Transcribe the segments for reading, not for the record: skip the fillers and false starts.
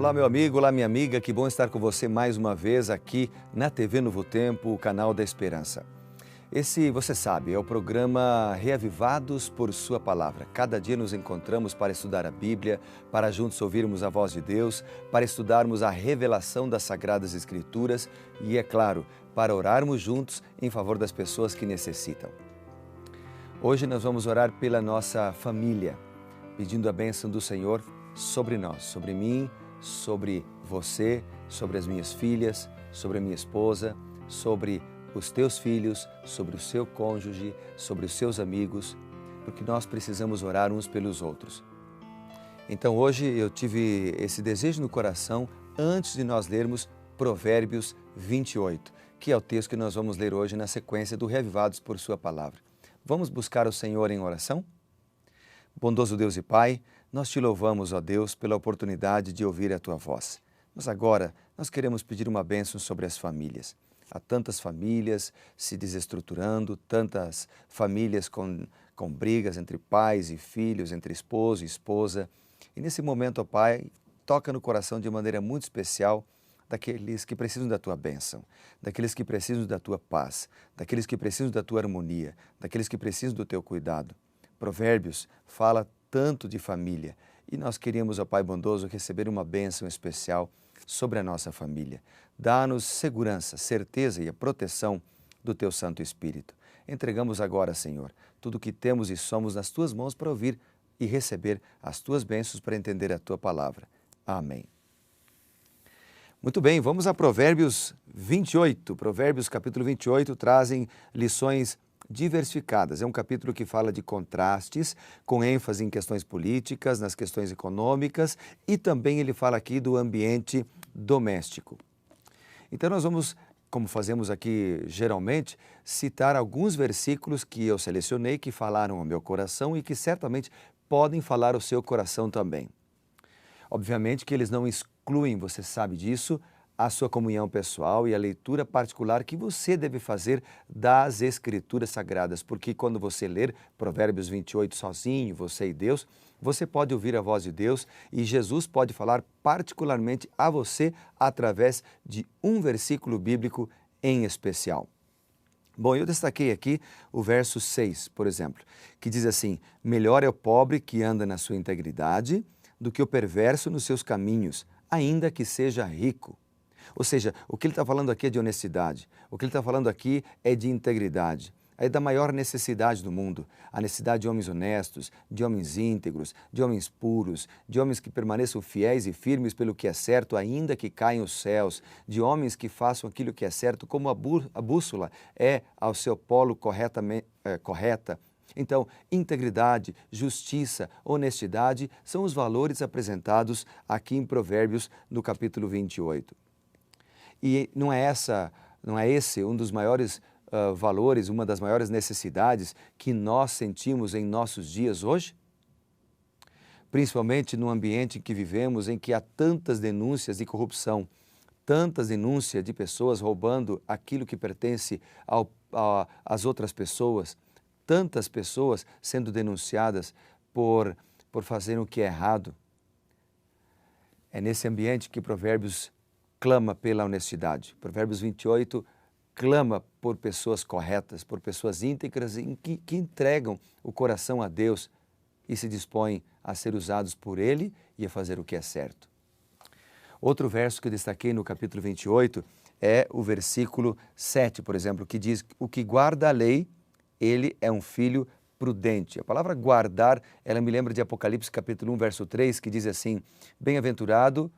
Olá, meu amigo, olá, minha amiga, que bom estar com você mais uma vez aqui na TV Novo Tempo, o canal da Esperança. Esse, você sabe, é o programa Reavivados por Sua Palavra. Cada dia nos encontramos para estudar a Bíblia, para juntos ouvirmos a voz de Deus, para estudarmos a revelação das Sagradas Escrituras e, é claro, para orarmos juntos em favor das pessoas que necessitam. Hoje nós vamos orar pela nossa família, pedindo a bênção do Senhor sobre nós, sobre mim, sobre você, sobre as minhas filhas, sobre a minha esposa, sobre os teus filhos, sobre o seu cônjuge, sobre os seus amigos, porque nós precisamos orar uns pelos outros. Então hoje eu tive esse desejo no coração antes de nós lermos Provérbios 28, que é o texto que nós vamos ler hoje na sequência do Reavivados por Sua Palavra. Vamos buscar o Senhor em oração? Bondoso Deus e Pai, nós te louvamos, ó Deus, pela oportunidade de ouvir a Tua voz. Mas agora nós queremos pedir uma bênção sobre as famílias. Há tantas famílias se desestruturando, tantas famílias com brigas entre pais e filhos, entre esposo e esposa. E nesse momento, ó Pai, toca no coração de maneira muito especial daqueles que precisam da Tua bênção, daqueles que precisam da Tua paz, daqueles que precisam da Tua harmonia, daqueles que precisam do Teu cuidado. Provérbios fala tanto de família e nós queríamos, ó Pai bondoso, receber uma bênção especial sobre a nossa família. Dá-nos segurança, certeza e a proteção do Teu Santo Espírito. Entregamos agora, Senhor, tudo o que temos e somos nas Tuas mãos para ouvir e receber as Tuas bênçãos para entender a Tua palavra. Amém. Muito bem, vamos a Provérbios 28. Provérbios capítulo 28 trazem lições diversificadas. É um capítulo que fala de contrastes, com ênfase em questões políticas, nas questões econômicas e também ele fala aqui do ambiente doméstico. Então nós vamos, como fazemos aqui geralmente, citar alguns versículos que eu selecionei, que falaram ao meu coração e que certamente podem falar ao seu coração também. Obviamente que eles não excluem, você sabe disso, a sua comunhão pessoal e a leitura particular que você deve fazer das Escrituras Sagradas, porque quando você ler Provérbios 28 sozinho, você e Deus, você pode ouvir a voz de Deus e Jesus pode falar particularmente a você através de um versículo bíblico em especial. Bom, eu destaquei aqui o verso 6, por exemplo, que diz assim: melhor é o pobre que anda na sua integridade do que o perverso nos seus caminhos, ainda que seja rico. Ou seja, o que ele está falando aqui é de honestidade, o que ele está falando aqui é de integridade, é da maior necessidade do mundo, a necessidade de homens honestos, de homens íntegros, de homens puros, de homens que permaneçam fiéis e firmes pelo que é certo, ainda que caiam os céus, de homens que façam aquilo que é certo, como a bússola é ao seu polo correta. Então, integridade, justiça, honestidade são os valores apresentados aqui em Provérbios no capítulo 28. E não é esse um dos maiores valores, uma das maiores necessidades que nós sentimos em nossos dias hoje? Principalmente no ambiente em que vivemos, em que há tantas denúncias de corrupção, tantas denúncias de pessoas roubando aquilo que pertence às outras pessoas, tantas pessoas sendo denunciadas por fazerem o que é errado. É nesse ambiente que Provérbios clama pela honestidade. Provérbios 28 clama por pessoas corretas, por pessoas íntegras que entregam o coração a Deus e se dispõem a ser usados por Ele e a fazer o que é certo. Outro verso que eu destaquei no capítulo 28 é o versículo 7, por exemplo, que diz: o que guarda a lei, ele é um filho prudente. A palavra guardar, ela me lembra de Apocalipse capítulo 1, verso 3, que diz assim: bem-aventurado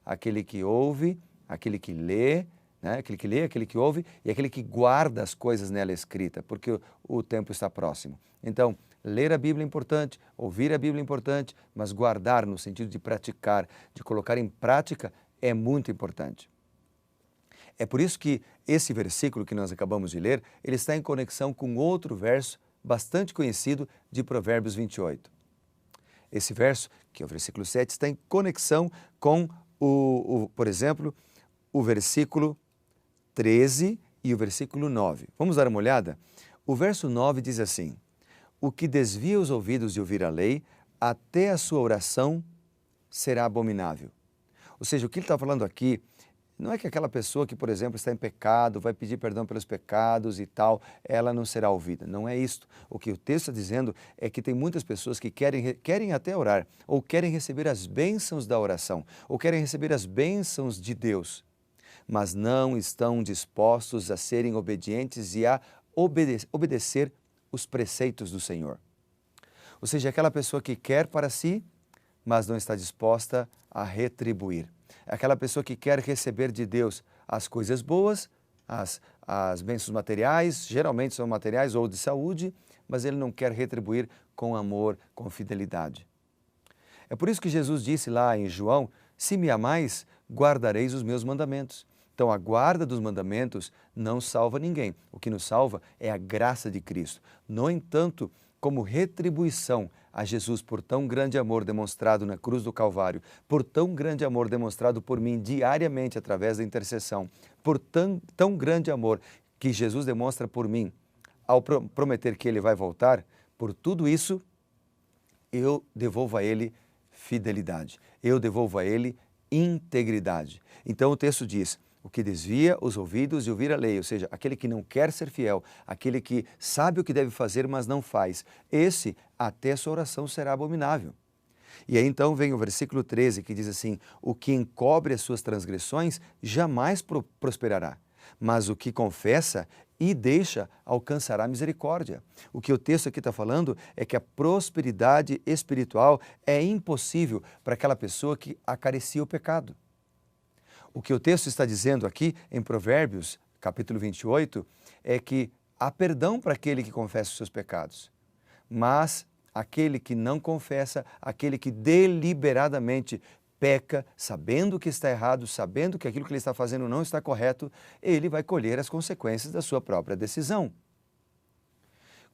aquele que ouve, aquele que lê, né? Aquele que ouve e aquele que guarda as coisas nela escrita, porque o tempo está próximo. Então, ler a Bíblia é importante, ouvir a Bíblia é importante, mas guardar no sentido de praticar, de colocar em prática, é muito importante. É por isso que esse versículo que nós acabamos de ler, ele está em conexão com outro verso bastante conhecido de Provérbios 28. Esse verso, que é o versículo 7, está em conexão com, por exemplo, o versículo 13 e o versículo 9. Vamos dar uma olhada? O verso 9 diz assim: o que desvia os ouvidos de ouvir a lei, até a sua oração será abominável. Ou seja, o que ele está falando aqui não é que aquela pessoa que, por exemplo, está em pecado, vai pedir perdão pelos pecados e tal, ela não será ouvida. Não é isto. O que o texto está dizendo é que tem muitas pessoas que querem até orar, ou querem receber as bênçãos da oração, ou querem receber as bênçãos de Deus, mas não estão dispostos a serem obedientes e a obedecer os preceitos do Senhor. Ou seja, aquela pessoa que quer para si, mas não está disposta a retribuir. Aquela pessoa que quer receber de Deus as coisas boas, as bênçãos materiais, geralmente são materiais ou de saúde, mas ele não quer retribuir com amor, com fidelidade. É por isso que Jesus disse lá em João, se me amais, guardareis os meus mandamentos. Então a guarda dos mandamentos não salva ninguém. O que nos salva é a graça de Cristo. No entanto, como retribuição a Jesus por tão grande amor demonstrado na cruz do Calvário, por tão grande amor demonstrado por mim diariamente através da intercessão, por tão grande amor que Jesus demonstra por mim ao prometer que Ele vai voltar, por tudo isso, eu devolvo a Ele fidelidade, eu devolvo a Ele integridade. Então o texto diz, o que desvia os ouvidos de ouvir a lei, ou seja, aquele que não quer ser fiel, aquele que sabe o que deve fazer, mas não faz, esse até sua oração será abominável. E aí então vem o versículo 13 que diz assim, o que encobre as suas transgressões jamais prosperará, mas o que confessa e deixa alcançará misericórdia. O que o texto aqui está falando é que a prosperidade espiritual é impossível para aquela pessoa que acaricia o pecado. O que o texto está dizendo aqui em Provérbios, capítulo 28, é que há perdão para aquele que confessa os seus pecados, mas aquele que não confessa, aquele que deliberadamente peca, sabendo que está errado, sabendo que aquilo que ele está fazendo não está correto, ele vai colher as consequências da sua própria decisão.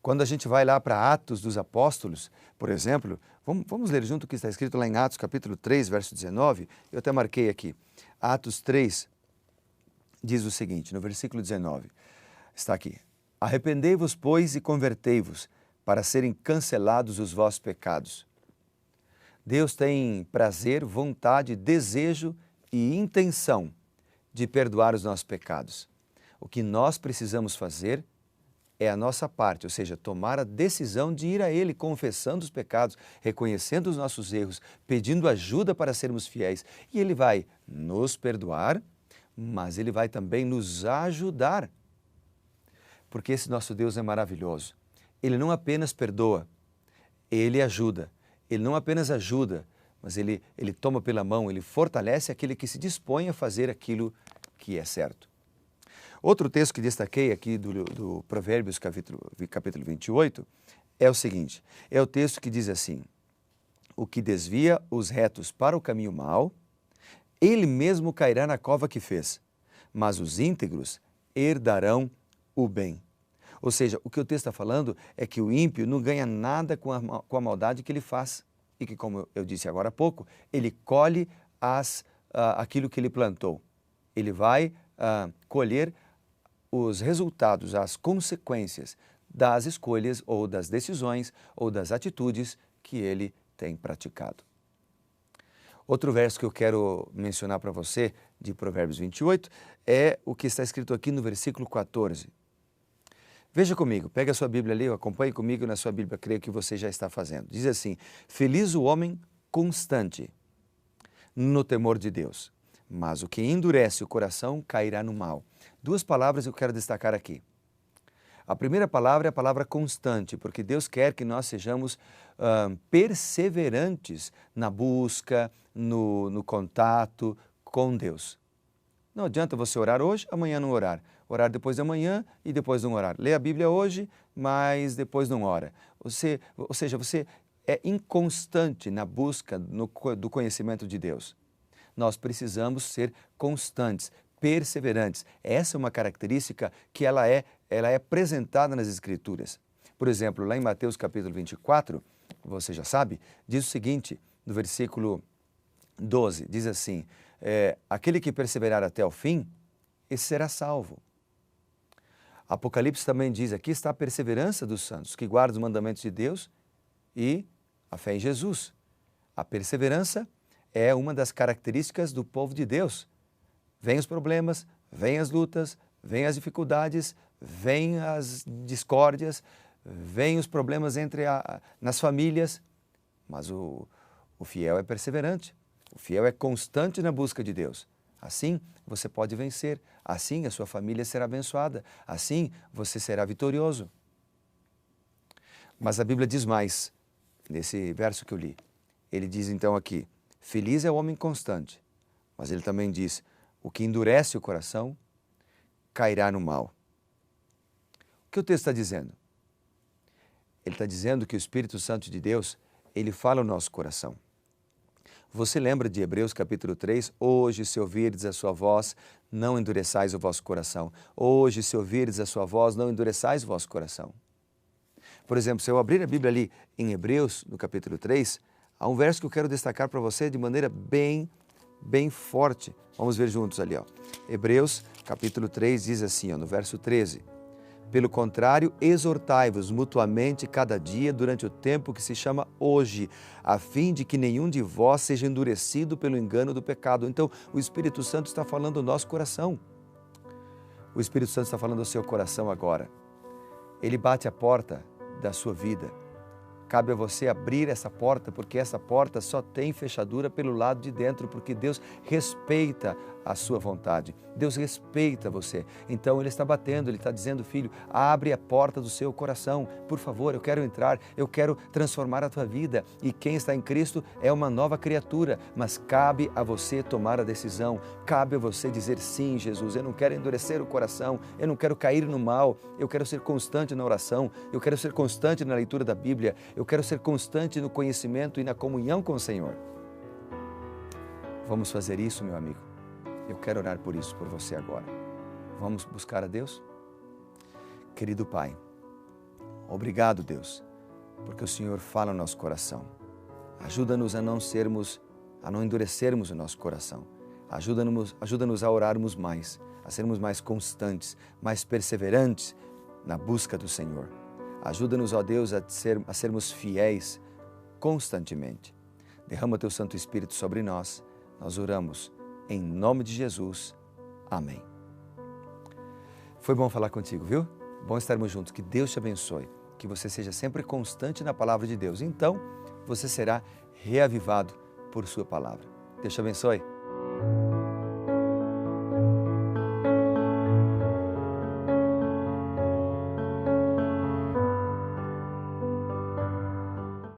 Quando a gente vai lá para Atos dos Apóstolos, por exemplo, vamos ler junto o que está escrito lá em Atos capítulo 3, verso 19, eu até marquei aqui. Atos 3 diz o seguinte, no versículo 19, está aqui, arrependei-vos, pois, e convertei-vos, para serem cancelados os vossos pecados. Deus tem prazer, vontade, desejo e intenção de perdoar os nossos pecados. O que nós precisamos fazer é a nossa parte, ou seja, tomar a decisão de ir a Ele confessando os pecados, reconhecendo os nossos erros, pedindo ajuda para sermos fiéis. E Ele vai nos perdoar, mas Ele vai também nos ajudar. Porque esse nosso Deus é maravilhoso. Ele não apenas perdoa, Ele ajuda. Ele não apenas ajuda, mas Ele toma pela mão, Ele fortalece aquele que se dispõe a fazer aquilo que é certo. Outro texto que destaquei aqui do Provérbios, capítulo 28, é o seguinte, é o texto que diz assim, o que desvia os retos para o caminho mau, ele mesmo cairá na cova que fez, mas os íntegros herdarão o bem. Ou seja, o que o texto está falando é que o ímpio não ganha nada com a maldade que ele faz e que, como eu disse agora há pouco, ele colhe aquilo que ele plantou. Ele vai colher os resultados, as consequências das escolhas ou das decisões ou das atitudes que ele tem praticado. Outro verso que eu quero mencionar para você, de Provérbios 28, é o que está escrito aqui no versículo 14. Veja comigo, pega a sua Bíblia ali, acompanhe comigo na sua Bíblia, creio que você já está fazendo. Diz assim, feliz o homem constante no temor de Deus, mas o que endurece o coração cairá no mal. Duas palavras eu quero destacar aqui. A primeira palavra é a palavra constante, porque Deus quer que nós sejamos perseverantes na busca, no contato com Deus. Não adianta você orar hoje, amanhã não orar. Orar depois de amanhã e depois não orar. Lê a Bíblia hoje, mas depois não ora. Ou seja, você é inconstante na busca do conhecimento de Deus. Nós precisamos ser constantes, perseverantes. Essa é uma característica que ela é apresentada nas Escrituras. Por exemplo, lá em Mateus capítulo 24, você já sabe, diz o seguinte, no versículo 12, diz assim, aquele que perseverar até o fim, esse será salvo. Apocalipse também diz, aqui está a perseverança dos santos, que guardam os mandamentos de Deus e a fé em Jesus. A perseverança é uma das características do povo de Deus. Vêm os problemas, vêm as lutas, vêm as dificuldades, vêm as discórdias, vêm os problemas nas famílias, mas o fiel é perseverante, o fiel é constante na busca de Deus. Assim você pode vencer, assim a sua família será abençoada, assim você será vitorioso. Mas a Bíblia diz mais, nesse verso que eu li. Ele diz então aqui, feliz é o homem constante, mas ele também diz, o que endurece o coração cairá no mal. O que o texto está dizendo? Ele está dizendo que o Espírito Santo de Deus, ele fala no nosso coração. Você lembra de Hebreus capítulo 3? Hoje, se ouvirdes a sua voz, não endureçais o vosso coração. Hoje, se ouvirdes a sua voz, não endureçais o vosso coração. Por exemplo, se eu abrir a Bíblia ali em Hebreus, no capítulo 3, há um verso que eu quero destacar para você de maneira bem forte. Vamos ver juntos ali, ó. Hebreus capítulo 3 diz assim, ó, no verso 13. Pelo contrário, exortai-vos mutuamente cada dia durante o tempo que se chama hoje, a fim de que nenhum de vós seja endurecido pelo engano do pecado. Então, o Espírito Santo está falando ao nosso coração. O Espírito Santo está falando ao seu coração agora. Ele bate a porta da sua vida. Cabe a você abrir essa porta, porque essa porta só tem fechadura pelo lado de dentro, porque Deus respeita a sua vontade. Deus respeita você. Então Ele está batendo, Ele está dizendo, filho, abre a porta do seu coração. Por favor, eu quero entrar, eu quero transformar a tua vida. E quem está em Cristo é uma nova criatura, mas cabe a você tomar a decisão. Cabe a você dizer, sim, Jesus, eu não quero endurecer o coração, eu não quero cair no mal, eu quero ser constante na oração, eu quero ser constante na leitura da Bíblia, eu quero ser constante no conhecimento e na comunhão com o Senhor. Vamos fazer isso, meu amigo. Eu quero orar por isso, por você agora. Vamos buscar a Deus? Querido Pai, obrigado, Deus, porque o Senhor fala no nosso coração. Ajuda-nos a não endurecermos o nosso coração. Ajuda-nos a orarmos mais, a sermos mais constantes, mais perseverantes na busca do Senhor. Ajuda-nos, ó Deus, a sermos fiéis constantemente. Derrama Teu Santo Espírito sobre nós. Nós oramos em nome de Jesus. Amém. Foi bom falar contigo, viu? Bom estarmos juntos. Que Deus te abençoe. Que você seja sempre constante na palavra de Deus. Então, você será reavivado por sua palavra. Deus te abençoe.